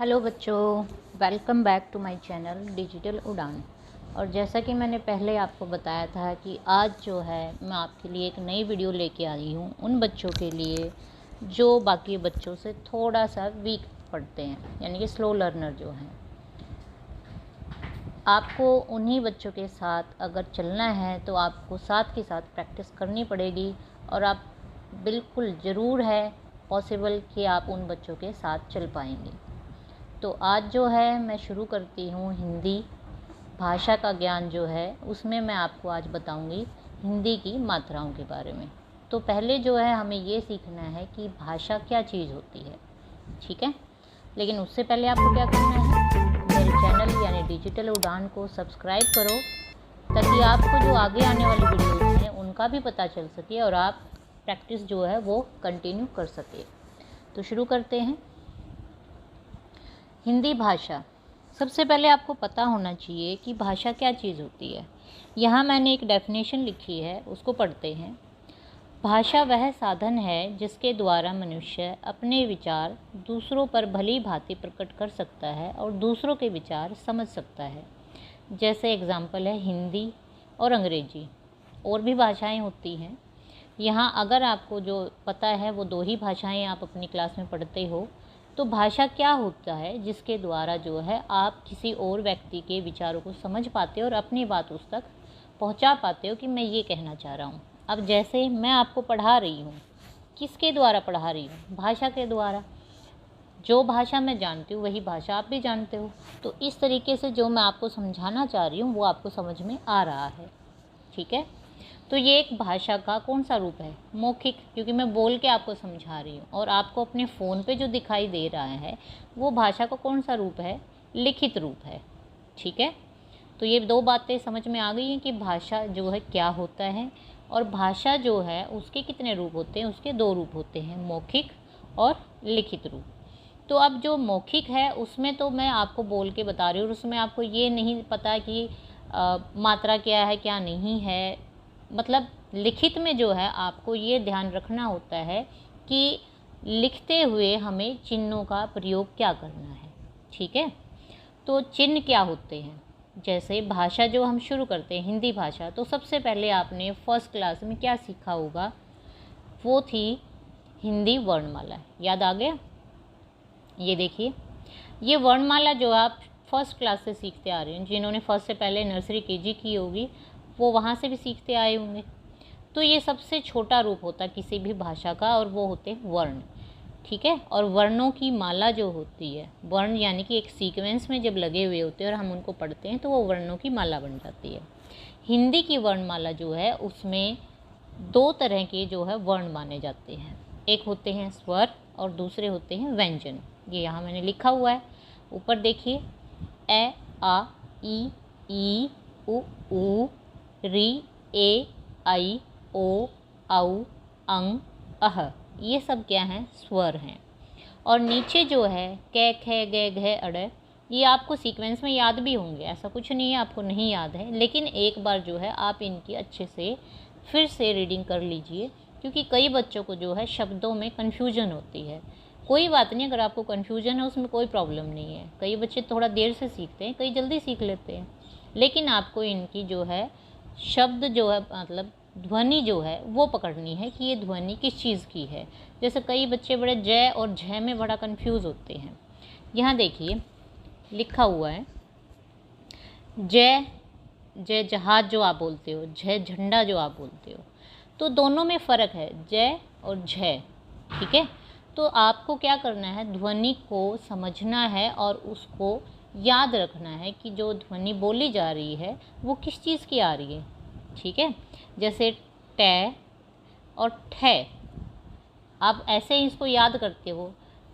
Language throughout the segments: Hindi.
हेलो बच्चों, welcome back to my channel digital Udaan. और जैसा कि मैंने पहले आपको बताया था कि आज जो है मैं आपके लिए एक नई वीडियो लेके आई हूँ उन बच्चों के लिए जो बाकी बच्चों से थोड़ा सा वीक पढ़ते हैं, यानी कि स्लो लर्नर जो हैं। आपको उन्हीं बच्चों के साथ अगर चलना है तो आपको साथ के साथ प्रैक्टिस करनी पड़ेगी और आप बिल्कुल ज़रूर है पॉसिबल कि आप उन बच्चों के साथ चल पाएंगे। तो आज जो है मैं शुरू करती हूँ हिंदी भाषा का ज्ञान जो है उसमें मैं आपको आज बताऊँगी हिंदी की मात्राओं के बारे में। तो पहले जो है हमें ये सीखना है कि भाषा क्या चीज़ होती है, ठीक है। लेकिन उससे पहले आपको क्या करना है, मेरे चैनल यानी डिजिटल उड़ान को सब्सक्राइब करो ताकि आपको जो आगे आने वाली वीडियोज़ हैं उनका भी पता चल सके और आप प्रैक्टिस जो है वो कंटिन्यू कर सके। तो शुरू करते हैं। हिंदी भाषा, सबसे पहले आपको पता होना चाहिए कि भाषा क्या चीज़ होती है। यहाँ मैंने एक डेफिनेशन लिखी है, उसको पढ़ते हैं। भाषा वह साधन है जिसके द्वारा मनुष्य अपने विचार दूसरों पर भली भांति प्रकट कर सकता है और दूसरों के विचार समझ सकता है। जैसे एग्जाम्पल है हिंदी और अंग्रेजी, और भी भाषाएं होती हैं। यहाँ अगर आपको जो पता है वो दो ही भाषाएं आप अपनी क्लास में पढ़ते हो, तो भाषा क्या होता है जिसके द्वारा जो है आप किसी और व्यक्ति के विचारों को समझ पाते हो और अपनी बात उस तक पहुंचा पाते हो कि मैं ये कहना चाह रहा हूँ। अब जैसे मैं आपको पढ़ा रही हूँ, किसके द्वारा पढ़ा रही हूँ? भाषा के द्वारा। जो भाषा मैं जानती हूँ वही भाषा आप भी जानते हो। तो इस तरीके से जो मैं आपको समझाना चाह रही हूँ वो आपको समझ में आ रहा है, ठीक है। तो ये एक भाषा का कौन सा रूप है? मौखिक, क्योंकि मैं बोल के आपको समझा रही हूँ। और आपको अपने फ़ोन पे जो दिखाई दे रहा है वो भाषा का कौन सा रूप है? लिखित रूप है, ठीक है। तो ये दो बातें समझ में आ गई हैं कि भाषा जो है क्या होता है, और भाषा जो है उसके कितने रूप होते हैं? उसके दो रूप होते हैं, मौखिक और लिखित रूप। तो अब जो मौखिक है उसमें तो मैं आपको बोल के बता रही हूँ, और उसमें आपको ये नहीं पता कि मात्रा क्या है क्या नहीं है। मतलब लिखित में जो है आपको ये ध्यान रखना होता है कि लिखते हुए हमें चिन्हों का प्रयोग क्या करना है, ठीक है। तो चिन्ह क्या होते हैं? जैसे भाषा जो हम शुरू करते हैं हिंदी भाषा, तो सबसे पहले आपने फर्स्ट क्लास में क्या सीखा होगा? वो थी हिंदी वर्णमाला। याद आ गया? ये देखिए, ये वर्णमाला जो आप फर्स्ट क्लास से सीखते आ रहे हैं, जिन्होंने फर्स्ट से पहले नर्सरी केजी की होगी वो वहाँ से भी सीखते आए होंगे। तो ये सबसे छोटा रूप होता है किसी भी भाषा का, और वो होते हैं वर्ण, ठीक है। और वर्णों की माला जो होती है, वर्ण यानी कि एक सीक्वेंस में जब लगे हुए होते हैं और हम उनको पढ़ते हैं तो वो वर्णों की माला बन जाती है। हिंदी की वर्णमाला जो है उसमें दो तरह के जो है वर्ण माने जाते हैं। एक होते हैं स्वर और दूसरे होते हैं व्यंजन। ये यहाँ मैंने लिखा हुआ है, ऊपर देखिए। ए, आ, ई, उ, री, ए, आई, ओ, औ, अंग, अह, ये सब क्या हैं? स्वर हैं। और नीचे जो है कै, खे, गे, घे, अड़, ये आपको सीक्वेंस में याद भी होंगे, ऐसा कुछ नहीं है आपको नहीं याद है, लेकिन एक बार जो है आप इनकी अच्छे से फिर से रीडिंग कर लीजिए, क्योंकि कई बच्चों को जो है शब्दों में कन्फ्यूजन होती है। कोई बात नहीं, अगर आपको कन्फ्यूजन है उसमें कोई प्रॉब्लम नहीं है। कई बच्चे थोड़ा देर से सीखते हैं, कई जल्दी सीख लेते हैं, लेकिन आपको इनकी जो है शब्द जो है मतलब ध्वनि जो है वो पकड़नी है कि ये ध्वनि किस चीज़ की है। जैसे कई बच्चे बड़े जय और झय में बड़ा कंफ्यूज होते हैं। यहाँ देखिए लिखा हुआ है जय, जय जहाज जो आप बोलते हो, जय झंडा जो आप बोलते हो, तो दोनों में फ़र्क है, जय और झय, ठीक है। तो आपको क्या करना है? ध्वनि को समझना है और उसको याद रखना है कि जो ध्वनि बोली जा रही है वो किस चीज़ की आ रही है, ठीक है। जैसे टे और ठे, आप ऐसे ही इसको याद करते हो,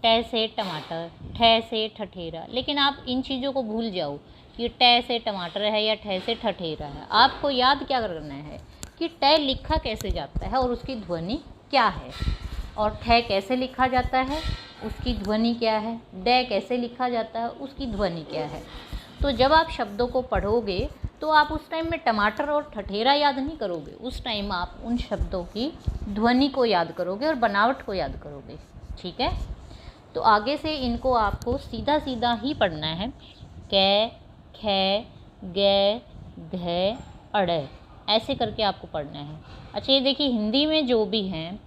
टे से टमाटर, ठे से ठठेरा, लेकिन आप इन चीज़ों को भूल जाओ कि टे से टमाटर है या ठे से ठठेरा है। आपको याद क्या करना है कि टे लिखा कैसे जाता है और उसकी ध्वनि क्या है, और ठे कैसे लिखा जाता है उसकी ध्वनि क्या है, डे कैसे लिखा जाता है उसकी ध्वनि क्या है। तो जब आप शब्दों को पढ़ोगे तो आप उस टाइम में टमाटर और ठठेरा याद नहीं करोगे, उस टाइम आप उन शब्दों की ध्वनि को याद करोगे और बनावट को याद करोगे, ठीक है। तो आगे से इनको आपको सीधा सीधा ही पढ़ना है। कै, खे, गे, घे, अड़े, ऐसे करके आपको पढ़ना है। अच्छा ये देखिए हिंदी में जो भी हैं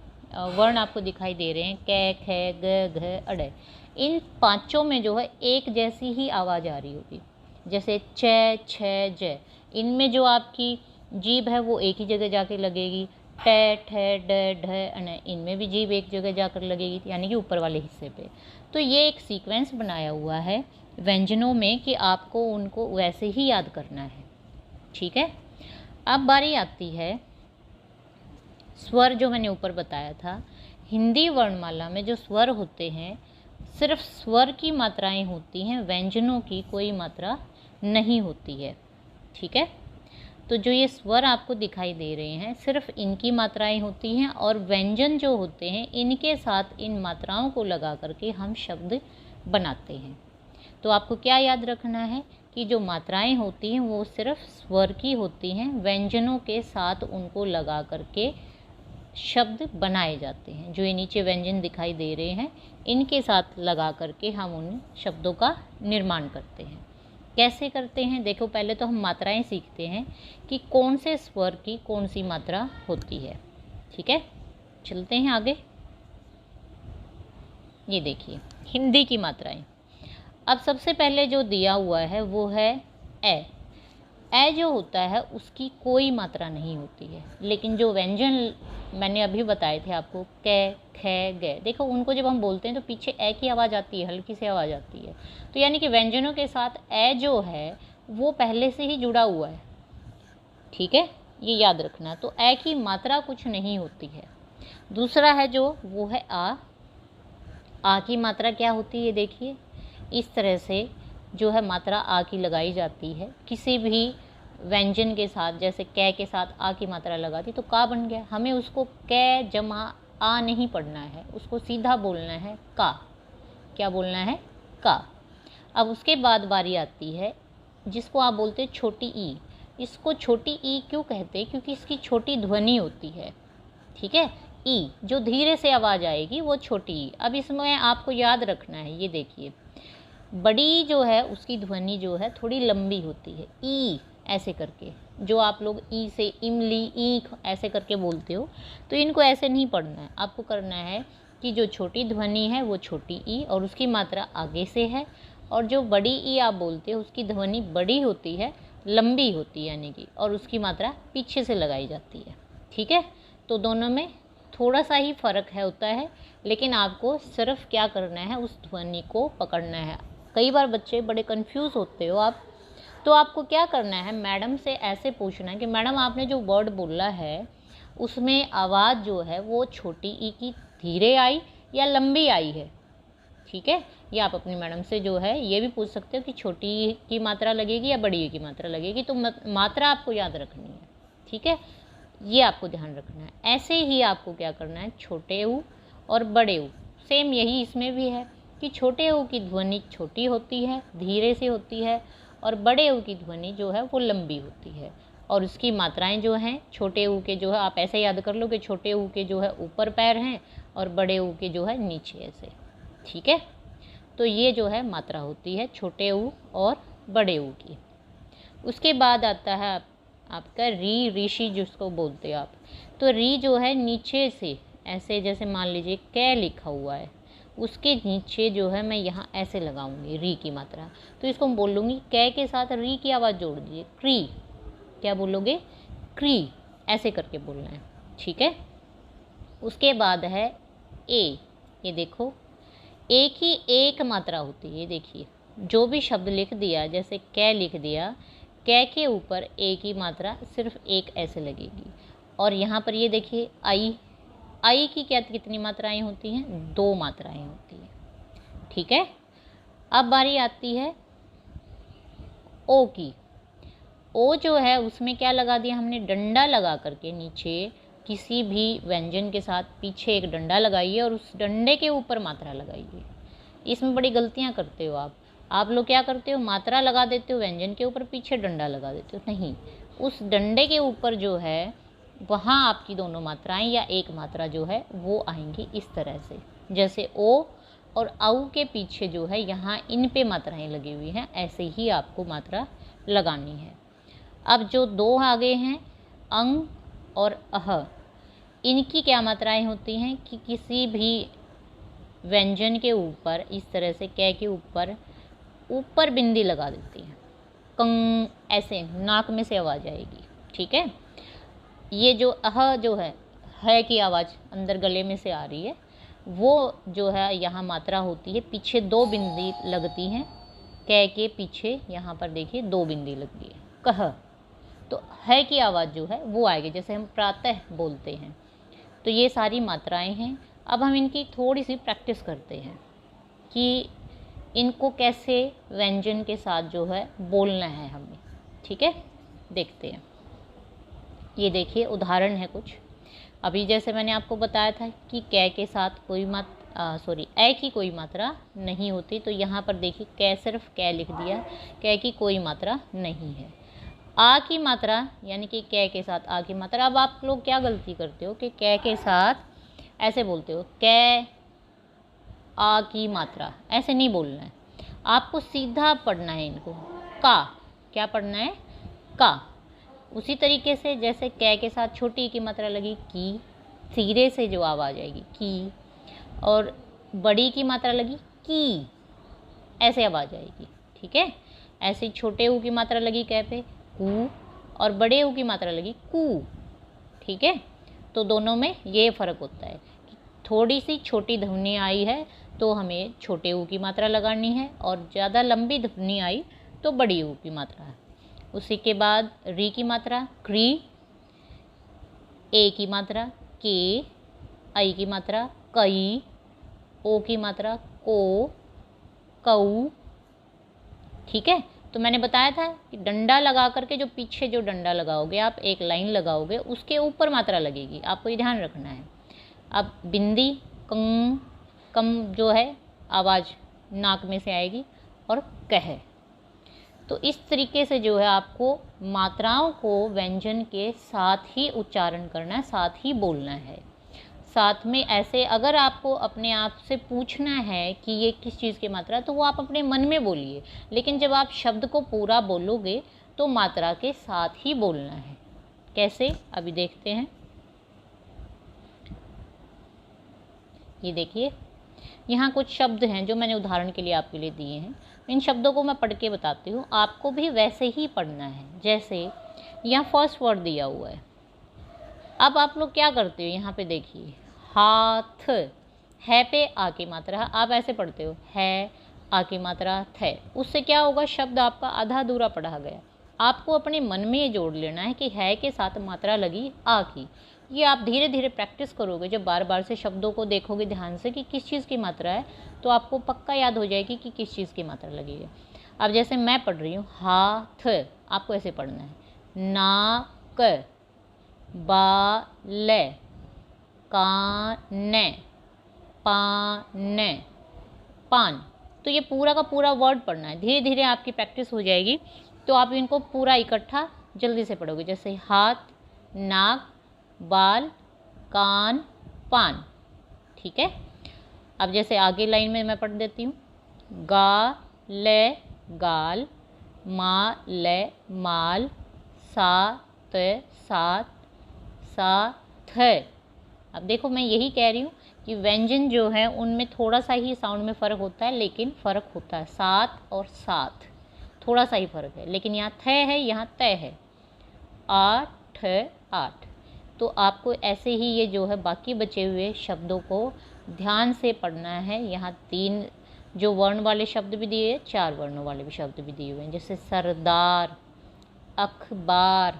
वर्ण आपको दिखाई दे रहे हैं, कै, खे, ग, घ, अड़े, इन पांचों में जो है एक जैसी ही आवाज़ आ रही होगी। जैसे च, छ, ज, इनमें जो आपकी जीभ है वो एक ही जगह जाके लगेगी। ट, ठ, ड, ढ, अण, इनमें भी जीभ एक जगह जाकर लगेगी, यानी कि ऊपर वाले हिस्से पे। तो ये एक सीक्वेंस बनाया हुआ है व्यंजनों में कि आपको उनको वैसे ही याद करना है। ठीक है, अब बारी आती है स्वर, जो मैंने ऊपर बताया था। हिंदी वर्णमाला में जो स्वर होते हैं सिर्फ स्वर की मात्राएं होती हैं, व्यंजनों की कोई मात्रा नहीं होती है। ठीक है, तो जो ये स्वर आपको दिखाई दे रहे हैं सिर्फ इनकी मात्राएं होती हैं, और व्यंजन जो होते हैं इनके साथ इन मात्राओं को लगा करके हम शब्द बनाते हैं। तो आपको क्या याद रखना है कि जो मात्राएं होती हैं वो सिर्फ स्वर की होती हैं, व्यंजनों के साथ उनको लगा करके शब्द बनाए जाते हैं। जो ये नीचे व्यंजन दिखाई दे रहे हैं इनके साथ लगा करके हम उन शब्दों का निर्माण करते हैं। कैसे करते हैं देखो, पहले तो हम मात्राएं सीखते हैं कि कौन से स्वर की कौन सी मात्रा होती है। ठीक है, चलते हैं आगे। ये देखिए हिंदी की मात्राएं। अब सबसे पहले जो दिया हुआ है वो है ए। ए जो होता है उसकी कोई मात्रा नहीं होती है, लेकिन जो व्यंजन मैंने अभी बताए थे आपको, कै, खे, गे, देखो उनको जब हम बोलते हैं तो पीछे ए की आवाज़ आती है, हल्की सी आवाज़ आती है। तो यानी कि व्यंजनों के साथ ए जो है वो पहले से ही जुड़ा हुआ है। ठीक है, ये याद रखना। तो ए की मात्रा कुछ नहीं होती है। दूसरा है जो, वो है आ। आ की मात्रा क्या होती है देखिए, इस तरह से जो है मात्रा आ की लगाई जाती है किसी भी व्यंजन के साथ। जैसे कै के साथ आ की मात्रा लगा दी तो का बन गया। हमें उसको कै जमा आ नहीं पढ़ना है, उसको सीधा बोलना है का। क्या बोलना है? का। अब उसके बाद बारी आती है जिसको आप बोलते हैं छोटी ई। इसको छोटी ई क्यों कहते हैं? क्योंकि इसकी छोटी ध्वनि होती है। ठीक है, ई जो धीरे से आवाज़ आएगी वो छोटी ई। अब इसमें आपको याद रखना है, ये देखिए बड़ी जो है उसकी ध्वनि जो है थोड़ी लंबी होती है, ई ऐसे करके। जो आप लोग ई से इमली, ईख ऐसे करके बोलते हो, तो इनको ऐसे नहीं पढ़ना है। आपको करना है कि जो छोटी ध्वनि है वो छोटी ई और उसकी मात्रा आगे से है, और जो बड़ी ई आप बोलते हो उसकी ध्वनि बड़ी होती है, लंबी होती है यानी कि, और उसकी मात्रा पीछे से लगाई जाती है। ठीक है, तो दोनों में थोड़ा सा ही फ़र्क है होता है, लेकिन आपको सिर्फ क्या करना है, उस ध्वनि को पकड़ना है। कई बार बच्चे बड़े कंफ्यूज होते हो आप, तो आपको क्या करना है, मैडम से ऐसे पूछना है कि मैडम आपने जो वर्ड बोला है उसमें आवाज़ जो है वो छोटी ई की धीरे आई या लंबी आई है। ठीक है, ये आप अपनी मैडम से जो है ये भी पूछ सकते हो कि छोटी ई की मात्रा लगेगी या बड़ी ई की मात्रा लगेगी। तो मात्रा आपको याद रखनी है। ठीक है, ये आपको ध्यान रखना है। ऐसे ही आपको क्या करना है, छोटे ऊ और बड़े ऊ, सेम यही इसमें भी है कि छोटे ऊ की ध्वनि छोटी होती है, धीरे से होती है, और बड़े ऊ की ध्वनि जो है वो लंबी होती है। और उसकी मात्राएं जो हैं, छोटे ऊ के जो है आप ऐसे याद कर लो कि छोटे ऊ के जो है ऊपर पैर हैं और बड़े ऊ के जो है नीचे ऐसे। ठीक है, तो ये जो है मात्रा होती है छोटे ऊ और बड़े ऊ की। उसके बाद आता है आपका री, ऋषि जिसको बोलते हो आप। तो री जो है नीचे से ऐसे, जैसे मान लीजिए कै लिखा हुआ है, उसके नीचे जो है मैं यहाँ ऐसे लगाऊंगी री की मात्रा। तो इसको हम बोलूँगी कै के साथ री की आवाज़ जोड़ दीजिए, क्री। क्या बोलोगे? क्री, ऐसे करके बोलना है। ठीक है, उसके बाद है ए। ये देखो ए की एक मात्रा होती है। देखिए जो भी शब्द लिख दिया, जैसे कै लिख दिया, कै के ऊपर ए की मात्रा सिर्फ एक ऐसे लगेगी। और यहाँ पर ये देखिए आई, आई की क्या कितनी मात्राएं होती हैं? 2 मात्राएं होती हैं। ठीक है, अब बारी आती है ओ की। ओ जो है उसमें क्या लगा दिया हमने, डंडा लगा करके नीचे किसी भी व्यंजन के साथ पीछे एक डंडा लगाइए और उस डंडे के ऊपर मात्रा लगाइए। इसमें बड़ी गलतियां करते हो आप लोग क्या करते हो, मात्रा लगा देते हो व्यंजन के ऊपर, पीछे डंडा लगा देते हो। नहीं, उस डंडे के ऊपर जो है वहाँ आपकी दोनों मात्राएं या एक मात्रा जो है वो आएंगी इस तरह से। जैसे ओ और औ के पीछे जो है यहाँ इन पे मात्राएं लगी हुई हैं, ऐसे ही आपको मात्रा लगानी है। अब जो दो आगे हैं अंग और अह, इनकी क्या मात्राएं होती हैं कि किसी भी व्यंजन के ऊपर इस तरह से कै के ऊपर बिंदी लगा देती हैं, कंग, ऐसे नाक में से आवाज़ आएगी। ठीक है, ये जो अह जो है की आवाज़ अंदर गले में से आ रही है, वो जो है यहाँ मात्रा होती है, पीछे दो बिंदी लगती हैं, कै के पीछे यहाँ पर देखिए दो बिंदी लगती है, कह। तो है की आवाज़ जो है वो आएगी, जैसे हम प्रातः बोलते हैं। तो ये सारी मात्राएं हैं। अब हम इनकी थोड़ी सी प्रैक्टिस करते हैं कि इनको कैसे व्यंजन के साथ जो है बोलना है हमें। ठीक है, देखते हैं। ये देखिए उदाहरण है कुछ। अभी जैसे मैंने आपको बताया था कि कै के साथ कोई ए की कोई मात्रा नहीं होती, तो यहाँ पर देखिए कै सिर्फ कै लिख दिया, कै की कोई मात्रा नहीं है। आ की मात्रा यानी कि कै के साथ आ की मात्रा। अब आप लोग क्या गलती करते हो कि कै के साथ ऐसे बोलते हो, कै आ की मात्रा, ऐसे नहीं बोलना है, आपको सीधा पढ़ना है इनको, का। क्या पढ़ना है? का। उसी तरीके से जैसे कै के साथ छोटी की मात्रा लगी की, सीरे से जो आवाज़ आएगी की, और बड़ी की मात्रा लगी की, ऐसे आवाज़ आएगी। ठीक है, ऐसे ही छोटे ऊ की मात्रा लगी कै पे कू, और बड़े ऊ की मात्रा लगी कू। ठीक है, तो दोनों में ये फ़र्क होता है कि थोड़ी सी छोटी ध्वनि आई है तो हमें छोटे ऊ की मात्रा लगानी है, और ज़्यादा लंबी ध्वनि आई तो बड़ी ऊ की मात्रा है। उसी के बाद री की मात्रा क्री, ए की मात्रा के, आई की मात्रा कई, ओ की मात्रा को, कऊ। ठीक है, तो मैंने बताया था कि डंडा लगा करके जो पीछे जो डंडा लगाओगे आप, एक लाइन लगाओगे, उसके ऊपर मात्रा लगेगी, आपको ये ध्यान रखना है। अब बिंदी कंग, कम जो है आवाज़ नाक में से आएगी, और कह। तो इस तरीके से जो है आपको मात्राओं को व्यंजन के साथ ही उच्चारण करना है, साथ ही बोलना है। साथ में ऐसे अगर आपको अपने आप से पूछना है कि ये किस चीज़ की मात्रा है, तो वो आप अपने मन में बोलिए, लेकिन जब आप शब्द को पूरा बोलोगे तो मात्रा के साथ ही बोलना है। कैसे, अभी देखते हैं। ये देखिए यहाँ कुछ शब्द हैं जो मैंने उदाहरण के लिए आपके लिए दिए हैं। इन शब्दों को मैं पढ़ के बताती हूँ, आपको भी वैसे ही पढ़ना है। जैसे यहाँ फर्स्ट वर्ड दिया हुआ है, अब आप लोग क्या करते हो, यहाँ पे देखिए हाथ, है पे आ की मात्रा, आप ऐसे पढ़ते हो है आ की मात्रा थे, उससे क्या होगा, शब्द आपका आधा अधूरा पढ़ा गया। आपको अपने मन में ये जोड़ लेना है कि है के साथ मात्रा लगी आ की। ये आप धीरे धीरे प्रैक्टिस करोगे, जब बार बार से शब्दों को देखोगे ध्यान से कि किस चीज़ की मात्रा है, तो आपको पक्का याद हो जाएगी कि किस चीज़ की मात्रा लगी है। अब जैसे मैं पढ़ रही हूँ हाथ, आपको ऐसे पढ़ना है, नाक, बाल, कान, पान, पान। तो ये पूरा का पूरा वर्ड पढ़ना है, धीरे धीरे आपकी प्रैक्टिस हो जाएगी, तो आप इनको पूरा इकट्ठा जल्दी से पढ़ोगे। जैसे हाथ, नाक, बाल, कान, पान। ठीक है, अब जैसे आगे लाइन में मैं पढ़ देती हूँ, गा ले गाल, मा ले माल, सा त सात, सा थ। अब देखो मैं यही कह रही हूँ कि व्यंजन जो है उनमें थोड़ा सा ही साउंड में फ़र्क होता है, लेकिन फ़र्क होता है, सात और सात थोड़ा सा ही फ़र्क है, लेकिन यहाँ थ है, यहाँ तय है, आठ, आठ। तो आपको ऐसे ही ये जो है बाकी बचे हुए शब्दों को ध्यान से पढ़ना है। यहाँ 3 जो वर्ण वाले शब्द भी दिए, 4 वर्णों वाले भी शब्द भी दिए हुए हैं, जैसे सरदार, अखबार,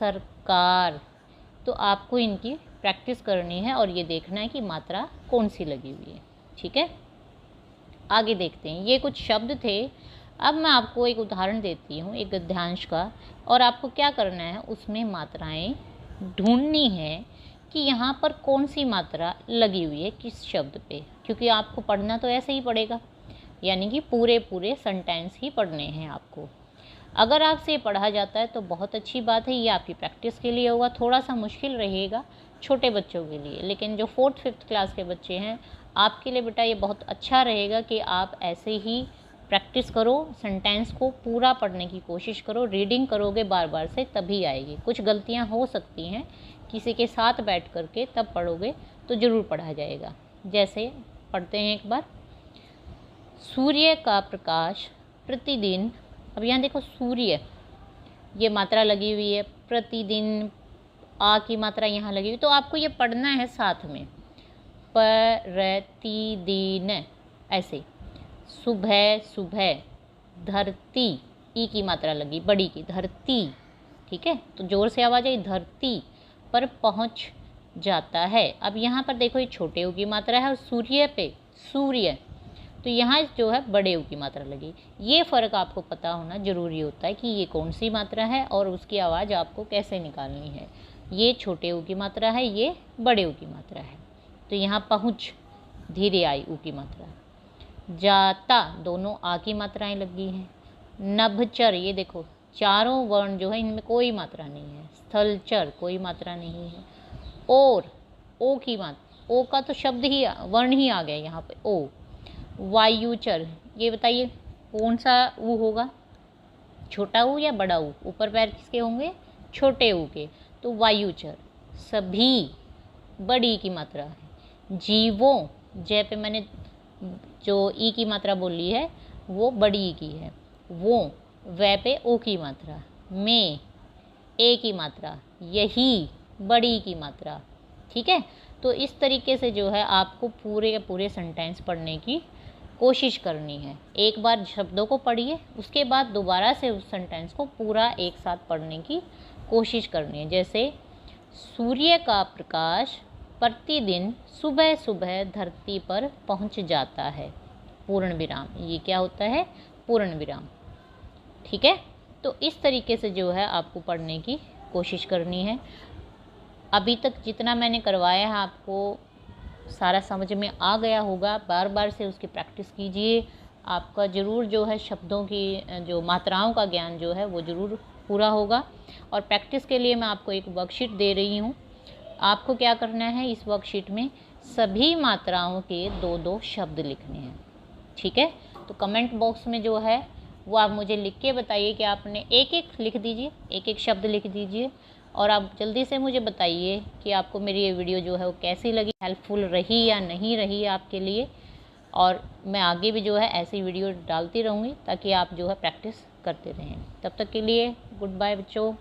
सरकार। तो आपको इनकी प्रैक्टिस करनी है और ये देखना है कि मात्रा कौन सी लगी हुई है। ठीक है, आगे देखते हैं। ये कुछ शब्द थे, अब मैं आपको एक उदाहरण देती हूँ एक गद्यांश का, और आपको क्या करना है, उसमें मात्राएं ढूंढनी है कि यहाँ पर कौन सी मात्रा लगी हुई है किस शब्द पे, क्योंकि आपको पढ़ना तो ऐसे ही पड़ेगा, यानी कि पूरे पूरे सेंटेंस ही पढ़ने हैं आपको। अगर आपसे पढ़ा जाता है तो बहुत अच्छी बात है, ये आपकी प्रैक्टिस के लिए होगा। थोड़ा सा मुश्किल रहेगा छोटे बच्चों के लिए, लेकिन जो 4th 5th क्लास के बच्चे हैं आपके लिए बेटा ये बहुत अच्छा रहेगा कि आप ऐसे ही प्रैक्टिस करो, सेंटेंस को पूरा पढ़ने की कोशिश करो। रीडिंग करोगे बार बार से तभी आएगी। कुछ गलतियाँ हो सकती हैं, किसी के साथ बैठ कर के तब पढ़ोगे तो ज़रूर पढ़ा जाएगा। जैसे पढ़ते हैं एक बार, सूर्य का प्रकाश प्रतिदिन। अब यहाँ देखो सूर्य, ये मात्रा लगी हुई है, प्रतिदिन आ की मात्रा यहाँ लगी हुई, तो आपको ये पढ़ना है साथ में, प्रतिदिन ऐसे। सुबह सुबह, धरती, ई की मात्रा लगी बड़ी की, धरती, ठीक है, तो जोर से आवाज़ आई, धरती पर पहुँच जाता है। अब यहाँ पर देखो ये छोटे ऊ की मात्रा है और सूर्य पे सूर्य, तो यहाँ जो है बड़े ऊ की मात्रा लगी। ये फ़र्क आपको पता होना ज़रूरी होता है कि ये कौन सी मात्रा है और उसकी आवाज़ आपको कैसे निकालनी है। ये छोटे ऊ की मात्रा है, ये बड़े ऊ की मात्रा है। तो यहाँ पहुँच धीरे आई ऊ की मात्रा, जाता दोनों आ की मात्राएं लगी हैं। नभचर, ये देखो चारों वर्ण जो है इनमें कोई मात्रा नहीं है। स्थलचर कोई मात्रा नहीं है। और ओ की मात्रा, ओ का तो शब्द ही वर्ण ही आ गया यहाँ पे, ओ। वायुचर, ये बताइए कौन सा ऊ होगा, छोटा ऊ या बड़ा ऊ? ऊपर पैर किसके होंगे? छोटे ऊ के, तो वायुचर। सभी बड़ी की मात्रा है। जीवों, जय पे मैंने जो ई की मात्रा बोली है वो बड़ी की है। वो, वै पे ओ की मात्रा। में, ए की मात्रा। यही, बड़ी की मात्रा। ठीक है, तो इस तरीके से जो है आपको पूरे के पूरे सेंटेंस पढ़ने की कोशिश करनी है। एक बार शब्दों को पढ़िए, उसके बाद दोबारा से उस सेंटेंस को पूरा एक साथ पढ़ने की कोशिश करनी है। जैसे सूर्य का प्रकाश प्रतिदिन सुबह सुबह धरती पर पहुंच जाता है, पूर्ण विराम। ये क्या होता है? पूर्ण विराम। ठीक है, तो इस तरीके से जो है आपको पढ़ने की कोशिश करनी है। अभी तक जितना मैंने करवाया है आपको सारा समझ में आ गया होगा। बार बार से उसकी प्रैक्टिस कीजिए, आपका ज़रूर जो है शब्दों की जो मात्राओं का ज्ञान जो है वो ज़रूर पूरा होगा। और प्रैक्टिस के लिए मैं आपको एक वर्कशीट दे रही हूँ। आपको क्या करना है, इस वर्कशीट में सभी मात्राओं के 2-2 शब्द लिखने हैं। ठीक है, तो कमेंट बॉक्स में जो है वो आप मुझे लिख के बताइए कि आपने एक एक लिख दीजिए, एक एक शब्द लिख दीजिए। और आप जल्दी से मुझे बताइए कि आपको मेरी ये वीडियो जो है वो कैसी लगी, हेल्पफुल रही या नहीं रही आपके लिए। और मैं आगे भी जो है ऐसी वीडियो डालती रहूँगी ताकि आप जो है प्रैक्टिस करते रहें। तब तक के लिए गुड बाय बच्चों।